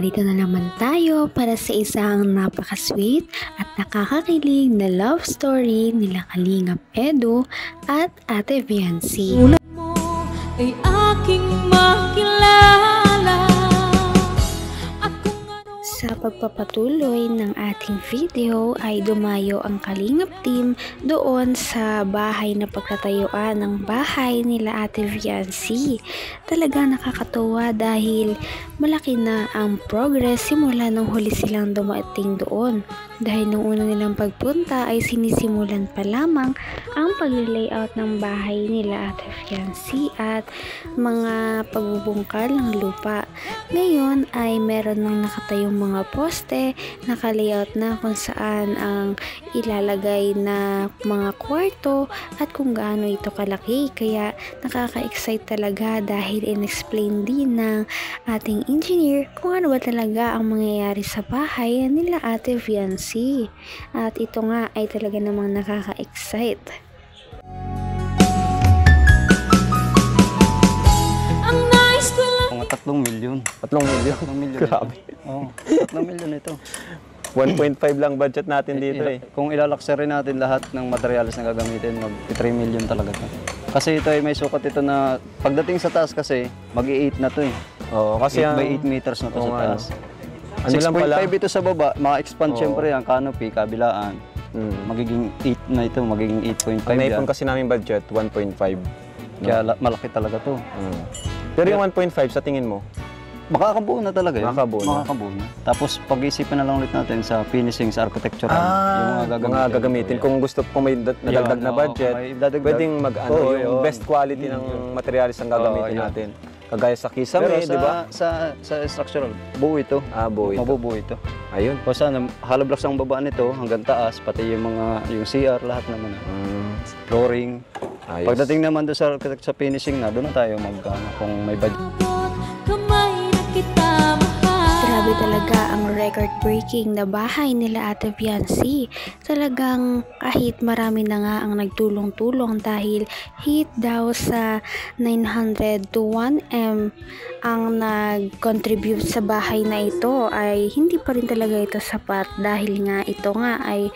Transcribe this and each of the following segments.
narito na naman tayo para sa isang napaka-sweet at nakakakilig na love story nila Kalingap Edu at Ate Viancy. Tulad mo ay aking makilala. Sa pagpapatuloy ng ating video ay dumayo ang Kalingap team doon sa bahay na pagtatayuan ng bahay nila Ate Viancy. Talaga nakakatuwa dahil malaki na ang progress simula nung huli silang dumating doon. Dahil nung una nilang pagpunta ay sinisimulan pa lamang ang pag-layout ng bahay nila Ate Viancy at mga pagbubungkal ng lupa. Ngayon ay meron nang nakatayong mga poste, naka-layout na kung saan ang ilalagay na mga kwarto at kung gaano ito kalaki. Kaya nakaka-excite talaga dahil in-explain din ng ating engineer kung ano ba talaga ang mangyayari sa bahay nila Ate Viancy. At ito nga ay talaga namang nakaka-excite. Mga 3 milyon. 3 milyon? 3 milyon. Grabe. Oo, 3 milyon ito. 1.5 lang budget natin dito eh. Kung ilalakserin natin lahat ng materials na gagamitin, mag 3 milyon talaga ito. Kasi ito ay may sukat ito na pagdating sa taas kasi, mag-8 na ito eh. Oo, kasi 8 by 8 meters na ito sa taas. Ano lang pala? 6.5 ito sa baba, ma-expand syempre ang canopy, kabilaan. Magiging 8 na ito, magiging 8.5 Ang yan. naipon kasi namin budget, 1.5. Kaya malaki talaga to. Pero yung 1.5 sa tingin mo? Makakabuo na talaga yun. Makakabuo na. Tapos pag-iisipan na lang ulit natin sa finishing, sa architectural. Yung mga gagamitin. Kung gusto kung may nadagdag na budget, pwedeng yung best quality ng materials ang gagamitin natin. Kagaya sa kisame, di ba? Sa structural, buo ito. Buo ito. Mabubuo ito. Ayun. O sana, hollow blocks ang baba nito hanggang taas, pati yung CR, lahat naman. Flooring. Ayos. Pagdating naman doon sa finishing na, doon na tayo kung may budget. Grabe talaga ang record-breaking na bahay nila Ate Viancy. Talagang kahit marami na nga ang nagtulong-tulong dahil hit daw sa 900 to 1M ang nag-contribute sa bahay na ito ay hindi pa rin talaga ito sapat dahil nga ito nga ay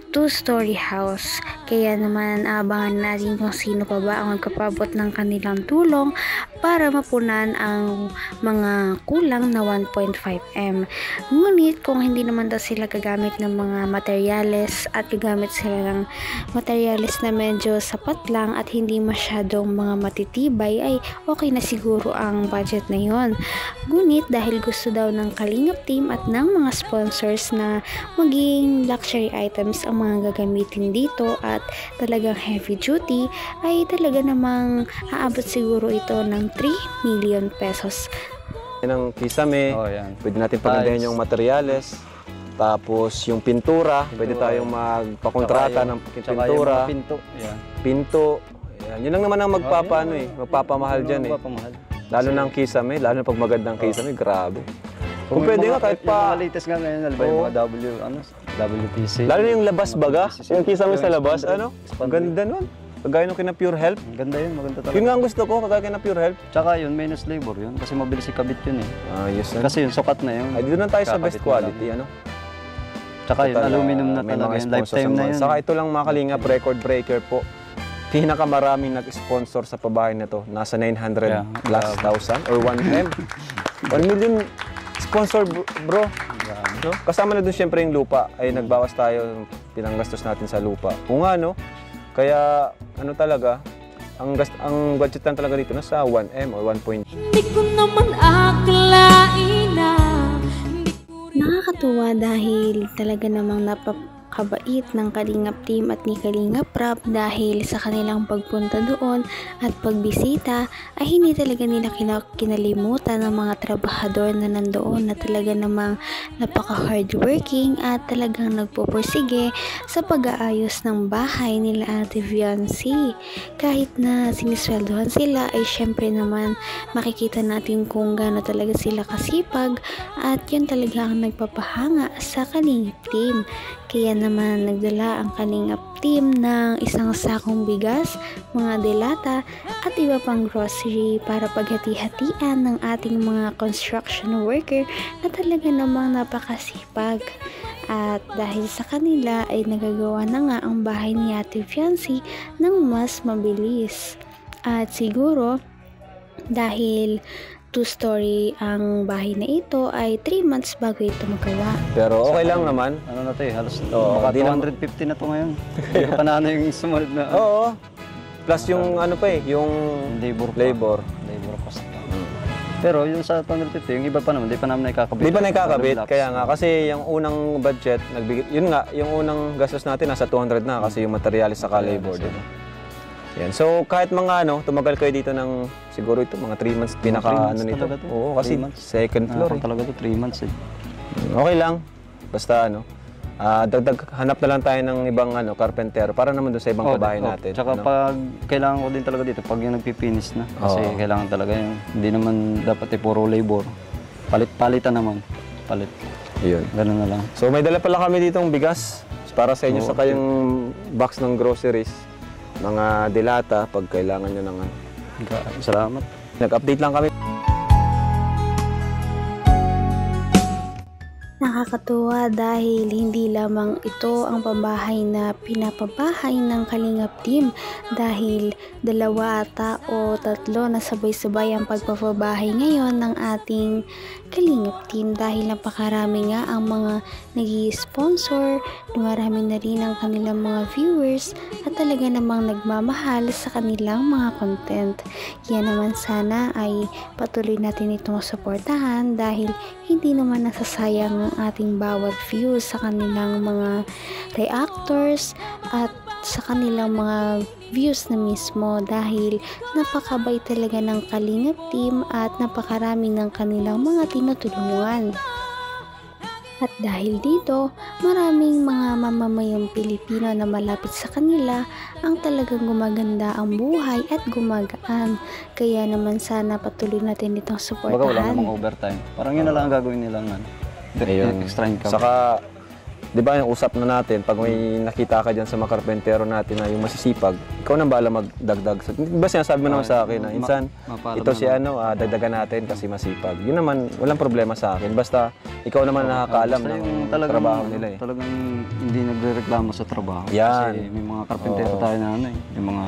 2-story house. Kaya naman abangan natin kung sino pa ba ang magkapabot ng kanilang tulong para mapunan ang mga kulang na 1.5M. Ngunit kung hindi naman daw sila gagamit ng mga materyales at gagamit sila ng materyales na medyo sapat lang at hindi masyadong mga matitibay ay okay na siguro ang budget na yon. Ngunit dahil gusto daw ng Kalingap team at ng mga sponsors na maging luxury items ang mga gagamitin dito at talagang heavy duty ay talaga namang aabot siguro ito ng 3 million pesos. Yan ang kisame, pwede natin pagandahin yung materyales. Tapos yung pintura, pwede tayong magpakontrata ng pintura. Pinto. Yan. Yun lang naman ang magpapamahal dyan eh. Lalo ng kisame, lalo na pag magandang kisame, grabe. Kung pwede nga kahit pa... Yung latest nga ngayon, yung mga WPC. Lalo na yung labas baga, yung kisame sa labas, ang ganda nun. Kagaya nung kina Pure Health. Ganda yun, maganda talaga. Yun nga ang gusto ko, kagaya kina Pure Health. Tsaka yun, minus labor yun, kasi mabilis ikabit yun eh. Yes. Kasi yun, sukat na yun. Ay, dito na tayo sa best quality, ano? Tsaka yun, aluminum na talaga yun, lifetime na yun. Saka ito lang mga Kalingap, record breaker po. Pinakamaraming nag-sponsor sa pabahay na to. Nasa 900 plus thousand or 1M. 1 million sponsor, bro. No? Kasama na dun syempre yung lupa. Ay nagbawas tayo pinanggastos natin sa lupa. Kung ano, kaya ano talaga, ang budget lang talaga dito nasa 1M or 1. Hindi ko naman akalain na nakakatuwa dahil talaga namang napakabait ng Kalingap team at ni Kalingap Rap dahil sa kanilang pagpunta doon at pagbisita ay hindi talaga nila kinalimutan ng mga trabahador na nandoon na talaga namang napaka-hardworking at talagang nagpupursige sa pag-aayos ng bahay nila Ate Viancy. Kahit na sinisweldohan sila ay syempre naman makikita natin kung gaano talaga sila kasipag at yun talaga ang nagpapahanga sa Kalingap team. Kaya naman nagdala ang Kalingap team ng isang sakong bigas, mga delata at iba pang grocery para paghati-hatian ng ating mga construction worker na talaga namang napakasipag. At dahil sa kanila ay nagagawa na nga ang bahay ni Ate Fiancy ng mas mabilis. At siguro dahil 2-story ang bahay na ito ay 3 months bago ito magawa. Pero okay lang naman. Ano na to halos Oo, baka di lang- 250 na to ngayon. Hindi ko pa na ano yung sumunod na Oo. Plus yung ano pa yung labor. labor. Labor cost pa. Pero yung sa 250, yung iba pa naman, di pa namin nakakabit. Di ba nakakabit? Relax. Kaya nga, kasi yung unang budget, yun nga, yung unang gastos natin nasa 200 na kasi yung materialis sa labor. Diba? Yan. So kahit mga tumagal kayo dito ng siguro ito mga 3 months pinaka 3 months nito. talaga to. Oo, kasi 3 months. second floor. Talaga to 3 months eh. Okay lang. Basta dagdag hanap na lang tayo ng ibang carpentero para naman doon sa ibang kabahay natin. Tsaka pag kailangan ko din talaga dito pag yung nagpipinis na kasi kailangan talaga yung hindi naman dapat puro labor. Palitan naman. Palit. Yun. Ganun na lang. So may dala pala kami ditong bigas para sa inyo sa kayong box ng groceries, mga dilata pag kailangan nyo ng Salamat. Nag-update lang kami. Nakakatuwa dahil hindi lamang ito ang pambahay na pinapabahay ng Kalingap team dahil 2 ata o 3 na sabay-sabay ang pagpapabahay ngayon ng ating Kalingap team dahil napakarami nga ang mga nag-i-sponsor, dumarami na rin ang kanilang mga viewers at talaga namang nagmamahal sa kanilang mga content. Kaya naman sana ay patuloy natin itong suportahan dahil hindi naman nasasayang ang ating bawat views sa kanilang mga reactors at sa kanilang mga views na mismo dahil napakabait talaga ng Kalingap team at napakarami ng kanilang mga tinutulungan. At dahil dito, maraming mga mamamayang Pilipino na malapit sa kanila ang talagang gumaganda ang buhay at gumagaan. Kaya naman sana patuloy natin itong Baga wala suportahan. namang overtime. Parang yun na lang ang gagawin nila Ayun. extra income. Saka, di ba yung usap na natin, pag may nakita ka dyan sa mga karpentero natin na yung masisipag, ikaw nang bahala magdagdag. Di ba sinasabi mo naman sa akin na, insan, ito si dagdagan natin kasi masipag. Yun naman, walang problema sa akin. Basta, ikaw naman nakakaalam Basta ng yung talagang, trabaho nila eh. Talagang hindi nagrereklamo sa trabaho. Yan. Kasi may mga karpentero tayo na yung mga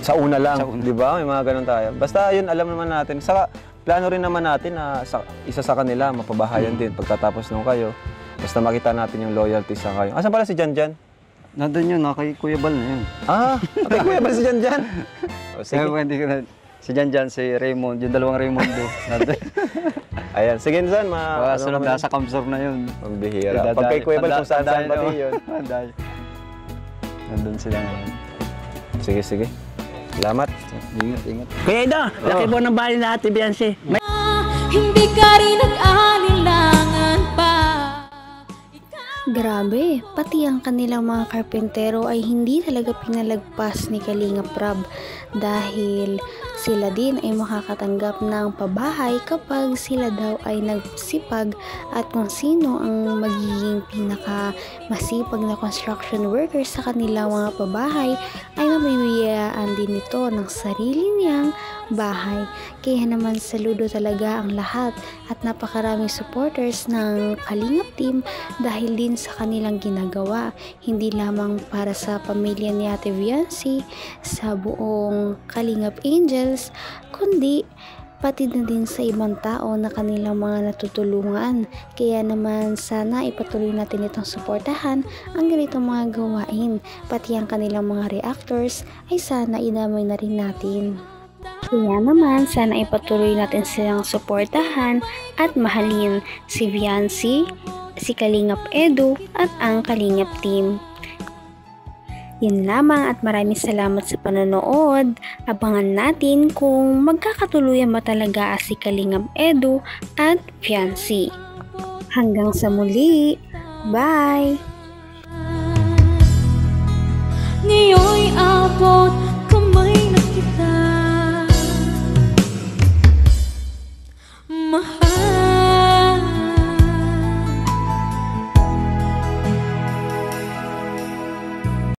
Sa una lang, Sa una. di ba? May mga ganun tayo. Basta yun, alam naman natin. Saka, plano rin naman natin na isa sa kanila, mapabahayan din pagkatapos nung kayo. Basta makita natin yung loyalty sa kayo. Asan pala si Janjan? nandun yun, kay Kuya Bal na yun. Okay, kuya pala si Janjan. O, sige. Kaya hindi ko na, si Janjan, si Raymond, yung dalawang Raymondo. Nandun. Ayan, sige Zan, Sunod na sa Kamsor na yun. Ang bihira. Pag kay Kuya Bal, kung saan pati yun. Nandun sila ngayon. Sige, sige. Salamat. Ingat, ingat. Kuya Edo, laki po ng bahay na Ate Biancy. Hindi ka rin nag-alilangan pa. Grabe, pati ang kanilang mga karpentero ay hindi talaga pinalagpas ni Kalingap Rab dahil sila din ay makakatanggap ng pabahay kapag sila daw ay nagsipag at kung sino ang magiging pinaka masipag na construction worker sa kanilang mga pabahay ay mabibiyaan din ito ng sarili niyang bahay. Kaya naman saludo talaga ang lahat at napakaraming supporters ng Kalingap team dahil din sa kanilang ginagawa, hindi lamang para sa pamilya ni Ate Viancy, sa buong Kalingap Angels, kundi pati na din sa ibang tao na kanilang mga natutulungan. Kaya naman sana ipatuloy natin itong suportahan ang ganitong mga gawain, pati ang kanilang mga reactors ay sana idamay na rin natin. Kaya naman, sana ipatuloy natin silang suportahan at mahalin si Viancy, si Kalingap Edu at ang Kalingap team. Yun lamang at maraming salamat sa panonood. Abangan natin kung magkakatuluyan ba talaga si Kalingap Edu at Viancy. Hanggang sa muli. Bye! Ngayon'y abot kamay na kita. Mahal